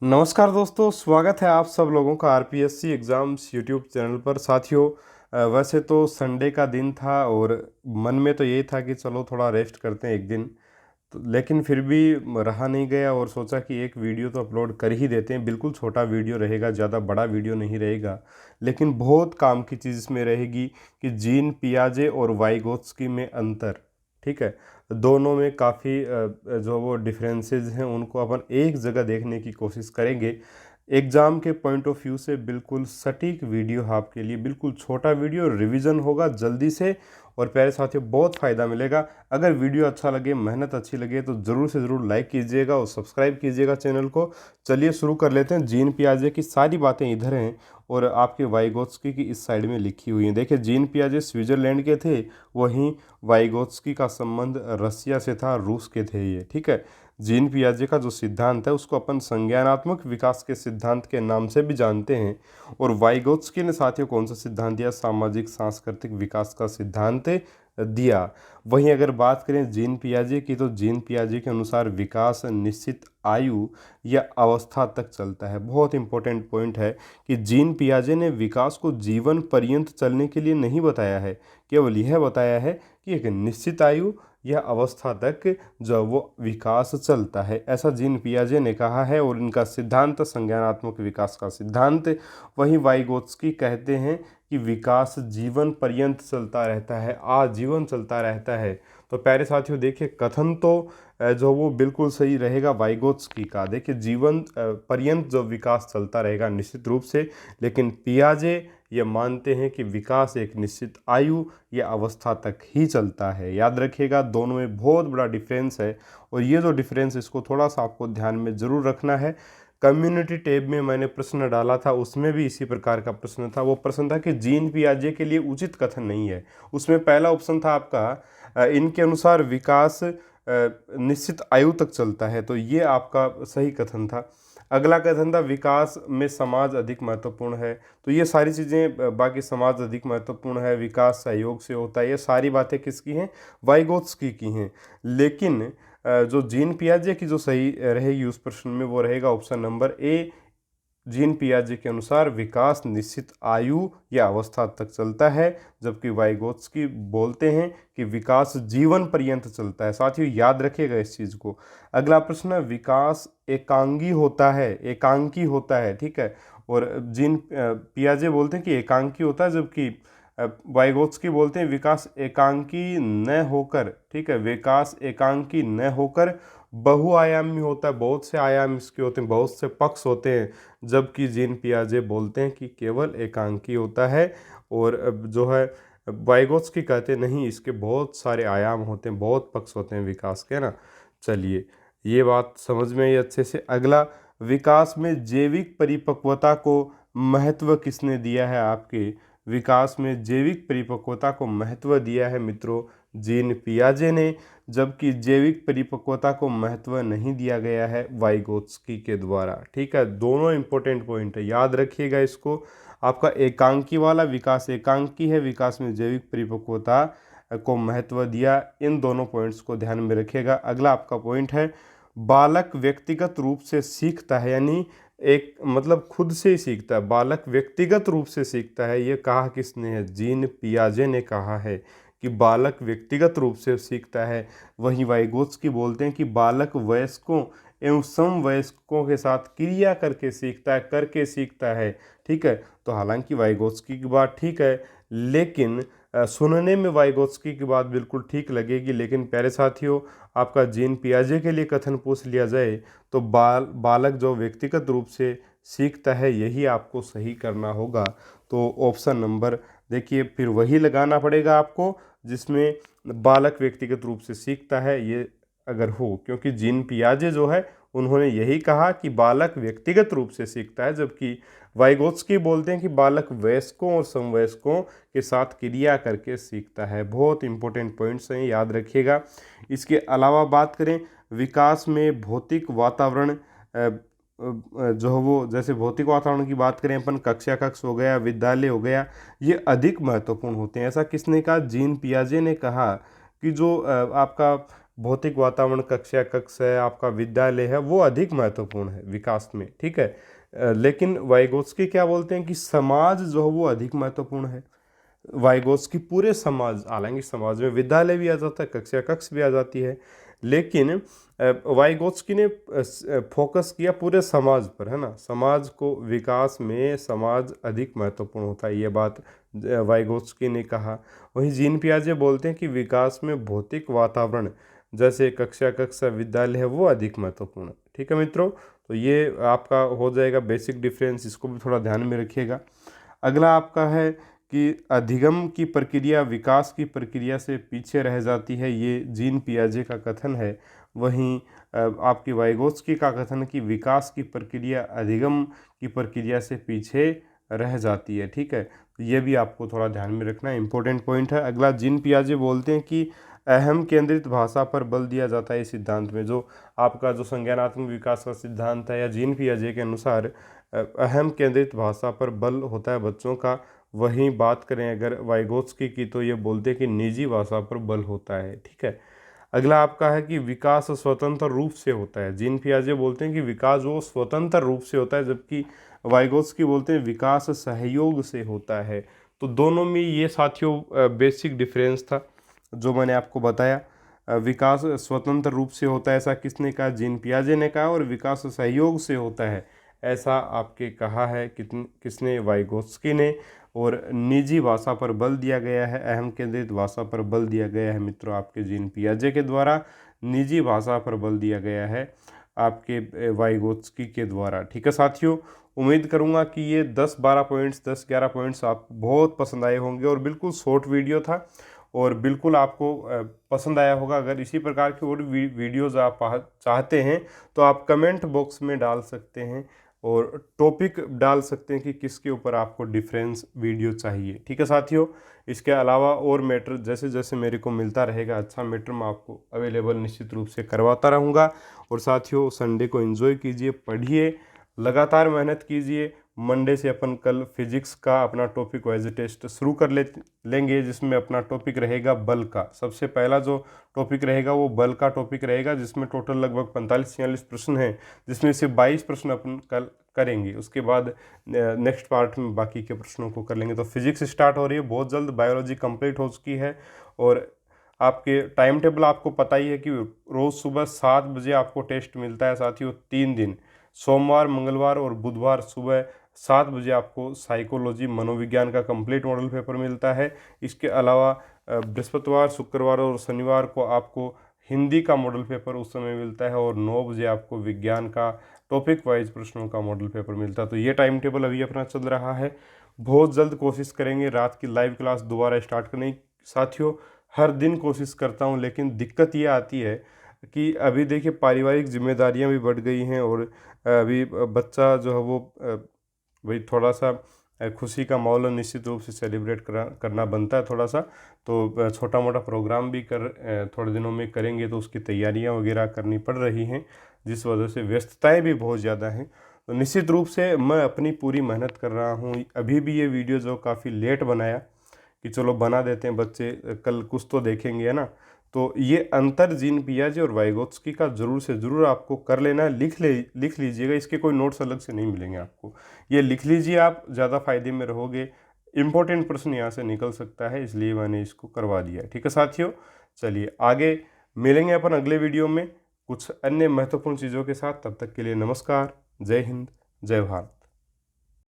नमस्कार दोस्तों, स्वागत है आप सब लोगों का आरपीएससी एग्ज़ाम्स यूट्यूब चैनल पर। साथियों, वैसे तो संडे का दिन था और मन में तो यही था कि चलो थोड़ा रेस्ट करते हैं एक दिन, तो लेकिन फिर भी रहा नहीं गया और सोचा कि एक वीडियो तो अपलोड कर ही देते हैं। बिल्कुल छोटा वीडियो रहेगा, ज़्यादा बड़ा वीडियो नहीं रहेगा, लेकिन बहुत काम की चीज़ इसमें रहेगी कि जीन पियाजे और वाइगोत्स्की में अंतर। ठीक है, दोनों में काफ़ी जो वो डिफरेंसेस हैं उनको अपन एक जगह देखने की कोशिश करेंगे। एग्ज़ाम के पॉइंट ऑफ व्यू से बिल्कुल सटीक वीडियो है आपके लिए, बिल्कुल छोटा वीडियो, रिवीजन होगा जल्दी से और प्यारे साथियों बहुत फ़ायदा मिलेगा। अगर वीडियो अच्छा लगे, मेहनत अच्छी लगे तो ज़रूर से ज़रूर लाइक कीजिएगा और सब्सक्राइब कीजिएगा चैनल को। चलिए शुरू कर लेते हैं। जीन पियाजे की सारी बातें इधर हैं और आपके वाइगोत्स्की की इस साइड में लिखी हुई हैं। देखिए, जीन पियाजे स्विट्ज़रलैंड के थे, वहीं वाइगोत्स्की का संबंध रसिया से था, रूस के थे ये। ठीक है, जीन पियाजे का जो सिद्धांत है उसको अपन संज्ञानात्मक विकास के सिद्धांत के नाम से भी जानते हैं। और वाइगोत्स्की ने साथियों कौन सा सिद्धांत दिया? सामाजिक सांस्कृतिक विकास का सिद्धांत दिया। वहीं अगर बात करें जीन पियाजे की, तो जीन पियाजे के अनुसार विकास निश्चित आयु या अवस्था तक चलता है। बहुत इंपॉर्टेंट पॉइंट है कि जीन पियाजे ने विकास को जीवन पर्यंत चलने के लिए नहीं बताया है, केवल यह बताया है कि एक निश्चित आयु या अवस्था तक जो वो विकास चलता है, ऐसा जीन पियाजे ने कहा है। और इनका सिद्धांत संज्ञानात्मक विकास का सिद्धांत। वहीं वाइगोत्स्की कहते हैं कि विकास जीवन पर्यंत चलता रहता है, आजीवन चलता रहता है। तो प्यारे साथियों देखिए, कथन तो जो वो बिल्कुल सही रहेगा वाइगोत्स्की का। देखिए, जीवन पर्यंत जो विकास चलता रहेगा निश्चित रूप से, लेकिन पियाजे ये मानते हैं कि विकास एक निश्चित आयु या अवस्था तक ही चलता है। याद रखिएगा, दोनों में बहुत बड़ा डिफरेंस है और ये जो डिफरेंस इसको थोड़ा सा आपको ध्यान में ज़रूर रखना है। कम्युनिटी टैब में मैंने प्रश्न डाला था, उसमें भी इसी प्रकार का प्रश्न था। वो प्रश्न था कि जीन पियाजे के लिए उचित कथन नहीं है। उसमें पहला ऑप्शन था आपका इनके अनुसार विकास निश्चित आयु तक चलता है, तो ये आपका सही कथन था। अगला कथन था विकास में समाज अधिक महत्वपूर्ण है, तो ये सारी चीज़ें बाकी समाज अधिक महत्वपूर्ण है, विकास सहयोग से होता है, ये सारी बातें किसकी हैं? वाइगोत्स्की की हैं। लेकिन जो जीन पियाजे की जो सही रहेगी उस प्रश्न में, वो रहेगा ऑप्शन नंबर ए। जीन पियाजे के अनुसार विकास निश्चित आयु या अवस्था तक चलता है, जबकि वाइगोत्स्की बोलते हैं कि विकास जीवन पर्यंत चलता है। साथियों याद रखिएगा इस चीज़ को। अगला प्रश्न है, विकास एकांगी होता है, एकांकी होता है, ठीक है। और जीन पियाजे बोलते हैं कि एकांकी होता है, जबकि वाइगोत्स्की बोलते हैं विकास एकांकी न होकर, ठीक है, विकास एकांकी न होकर बहुआयामी होता है। बहुत से आयाम इसके होते हैं, बहुत से पक्ष होते हैं, जबकि जीन पियाजे बोलते हैं कि केवल एकांकी होता है। और जो है वाइगोत्स्की कहते नहीं, इसके बहुत सारे आयाम होते हैं, बहुत पक्ष होते हैं विकास के ना। चलिए, ये बात समझ में आई अच्छे से। अगला, विकास में जैविक परिपक्वता को महत्व किसने दिया है? आपके विकास में जैविक परिपक्वता को महत्व दिया है मित्रों जीन पियाजे ने, जबकि जैविक परिपक्वता को महत्व नहीं दिया गया है वाइगोत्स्की के द्वारा। ठीक है, दोनों इंपॉर्टेंट पॉइंट है, याद रखिएगा इसको। आपका एकांकी वाला विकास एकांकी है, विकास में जैविक परिपक्वता को महत्व दिया, इन दोनों पॉइंट्स को ध्यान में रखिएगा। अगला आपका पॉइंट है, बालक व्यक्तिगत रूप से सीखता है, यानी एक मतलब खुद से ही सीखता है, बालक व्यक्तिगत रूप से सीखता है। ये कहा किसने है? जीन पियाजे ने कहा है कि बालक व्यक्तिगत रूप से सीखता है। वहीं वाइगोत्स्की बोलते हैं कि बालक वयस्कों एवं समवयस्कों के साथ क्रिया करके सीखता है, करके सीखता है। ठीक है, तो हालांकि वाइगोत्स्की की बात ठीक है, लेकिन सुनने में वाइगोत्स्की की बात बिल्कुल ठीक लगेगी, लेकिन प्यारे साथियों आपका जीन पियाजे के लिए कथन पूछ लिया जाए तो बालक जो व्यक्तिगत रूप से सीखता है, यही आपको सही करना होगा। तो ऑप्शन नंबर देखिए, फिर वही लगाना पड़ेगा आपको जिसमें बालक व्यक्तिगत रूप से सीखता है, ये अगर हो, क्योंकि जीन पियाजे जो है उन्होंने यही कहा कि बालक व्यक्तिगत रूप से सीखता है, जबकि वाइगोत्स्की बोलते हैं कि बालक वयस्कों और समवयस्कों के साथ क्रिया करके सीखता है। बहुत इंपॉर्टेंट पॉइंट्स हैं, याद रखिएगा। इसके अलावा बात करें, विकास में भौतिक वातावरण जो है वो, जैसे भौतिक वातावरण की बात करें अपन, कक्षा कक्ष हो गया, विद्यालय हो गया, ये अधिक महत्वपूर्ण होते हैं। ऐसा किसने कहा? जीन पियाजे ने कहा कि जो आपका भौतिक वातावरण, कक्षा कक्ष है, आपका विद्यालय है, वो अधिक महत्वपूर्ण है विकास में, ठीक है। लेकिन वाइगोत्स्की क्या बोलते हैं कि समाज जो है वो अधिक महत्वपूर्ण है। वाइगोत्स्की पूरे समाज, हालांकि समाज में विद्यालय भी आ जाता है, कक्षा कक्ष भी आ जाती है, लेकिन वाइगोत्स्की ने फोकस किया पूरे समाज पर, है ना। समाज को विकास में समाज अधिक महत्वपूर्ण होता है, ये बात वाइगोत्स्की ने कहा। वहीं जीन पियाजे बोलते हैं कि विकास में भौतिक वातावरण जैसे कक्षा कक्ष विद्यालय है वो अधिक महत्वपूर्ण है, ठीक है मित्रों। तो ये आपका हो जाएगा बेसिक डिफरेंस, इसको भी थोड़ा ध्यान में रखिएगा। अगला आपका है कि अधिगम की प्रक्रिया विकास की प्रक्रिया से पीछे रह जाती है, ये जीन पियाजे का कथन है। वहीं आपकी वाइगोत्स्की का कथन है कि विकास की प्रक्रिया अधिगम की प्रक्रिया से पीछे रह जाती है, ठीक है। तो ये भी आपको थोड़ा ध्यान में रखना इंपॉर्टेंट पॉइंट है। अगला जीन पियाजे बोलते हैं कि अहम केंद्रित भाषा पर बल दिया जाता है इस सिद्धांत में। जो आपका जो संज्ञानात्मक विकास का सिद्धांत है या जीन पियाजे के अनुसार अहम केंद्रित भाषा पर बल होता है बच्चों का। वहीं बात करें अगर वाइगोत्स्की की तो ये बोलते हैं कि निजी भाषा पर बल होता है, ठीक है। अगला आपका है कि विकास स्वतंत्र रूप से होता है। जीन पियाजे बोलते हैं कि विकास वो स्वतंत्र रूप से होता है, जबकि वाइगोत्स्की बोलते हैं विकास सहयोग से होता है। तो दोनों में ये साथियों बेसिक डिफरेंस था जो मैंने आपको बताया। विकास स्वतंत्र रूप से होता है ऐसा किसने कहा? जीन पियाजे ने कहा। और विकास सहयोग से होता है ऐसा आपके कहा है किसने? वाइगोत्स्की ने। और निजी भाषा पर बल दिया गया है, अहम केंद्रित भाषा पर बल दिया गया है मित्रों आपके जीन पियाजे के द्वारा। निजी भाषा पर बल दिया गया है आपके वाइगोत्स्की के द्वारा, ठीक है साथियों। उम्मीद करूंगा कि ये 10-12 पॉइंट्स 10-11 पॉइंट्स आपको बहुत पसंद आए होंगे और बिल्कुल शॉर्ट वीडियो था और बिल्कुल आपको पसंद आया होगा। अगर इसी प्रकार की और वीडियोज़ आप चाहते हैं तो आप कमेंट बॉक्स में डाल सकते हैं और टॉपिक डाल सकते हैं कि किसके ऊपर आपको डिफरेंस वीडियो चाहिए, ठीक है साथियों। इसके अलावा और मैटर जैसे जैसे मेरे को मिलता रहेगा अच्छा मैटर मैं आपको अवेलेबल निश्चित रूप से करवाता रहूँगा। और साथियों संडे को एंजॉय कीजिए, पढ़िए, लगातार मेहनत कीजिए। मंडे से अपन कल फिजिक्स का अपना टॉपिक वाइज टेस्ट शुरू कर लेंगे, जिसमें अपना टॉपिक रहेगा बल का। सबसे पहला जो टॉपिक रहेगा वो बल का टॉपिक रहेगा, जिसमें टोटल लगभग 45-46 प्रश्न हैं, जिसमें से 22 प्रश्न अपन कल करेंगे। उसके बाद नेक्स्ट पार्ट में बाकी के प्रश्नों को कर लेंगे। तो फिजिक्स स्टार्ट हो रही है बहुत जल्द, बायोलॉजी कंप्लीट हो चुकी है। और आपके टाइम टेबल आपको पता ही है कि रोज़ सुबह 7 बजे आपको टेस्ट मिलता है साथियों। 3 दिन, सोमवार, मंगलवार और बुधवार सुबह 7 बजे आपको साइकोलॉजी मनोविज्ञान का कंप्लीट मॉडल पेपर मिलता है। इसके अलावा बृहस्पतिवार, शुक्रवार और शनिवार को आपको हिंदी का मॉडल पेपर उस समय मिलता है और 9 बजे आपको विज्ञान का टॉपिक वाइज प्रश्नों का मॉडल पेपर मिलता है। तो ये टाइम टेबल अभी अपना चल रहा है। बहुत जल्द कोशिश करेंगे रात की लाइव क्लास दोबारा स्टार्ट करने की साथियों। हर दिन कोशिश करता हूँ, लेकिन दिक्कत ये आती है कि अभी देखिए पारिवारिक जिम्मेदारियां भी बढ़ गई हैं और अभी बच्चा जो है वो वही थोड़ा सा खुशी का माहौल निश्चित रूप से सेलिब्रेट करना बनता है थोड़ा सा। तो छोटा मोटा प्रोग्राम भी थोड़े दिनों में करेंगे, तो उसकी तैयारियां वगैरह करनी पड़ रही हैं, जिस वजह से व्यस्तताएं भी बहुत ज़्यादा हैं। तो निश्चित रूप से मैं अपनी पूरी मेहनत कर रहा हूँ। अभी भी ये वीडियो जो काफ़ी लेट बनाया कि चलो बना देते हैं, बच्चे कल कुछ तो देखेंगे, है ना। तो ये अंतर जीन पियाजे और वाइगोत्स्की का जरूर से ज़रूर आपको कर लेना है। लिख लीजिएगा, इसके कोई नोट्स अलग से नहीं मिलेंगे आपको, ये लिख लीजिए, आप ज़्यादा फायदे में रहोगे। इंपॉर्टेंट प्रश्न यहाँ से निकल सकता है, इसलिए मैंने इसको करवा दिया, ठीक है साथियों। चलिए आगे मिलेंगे अपन अगले वीडियो में कुछ अन्य महत्वपूर्ण चीज़ों के साथ। तब तक के लिए नमस्कार, जय हिंद, जय भारत।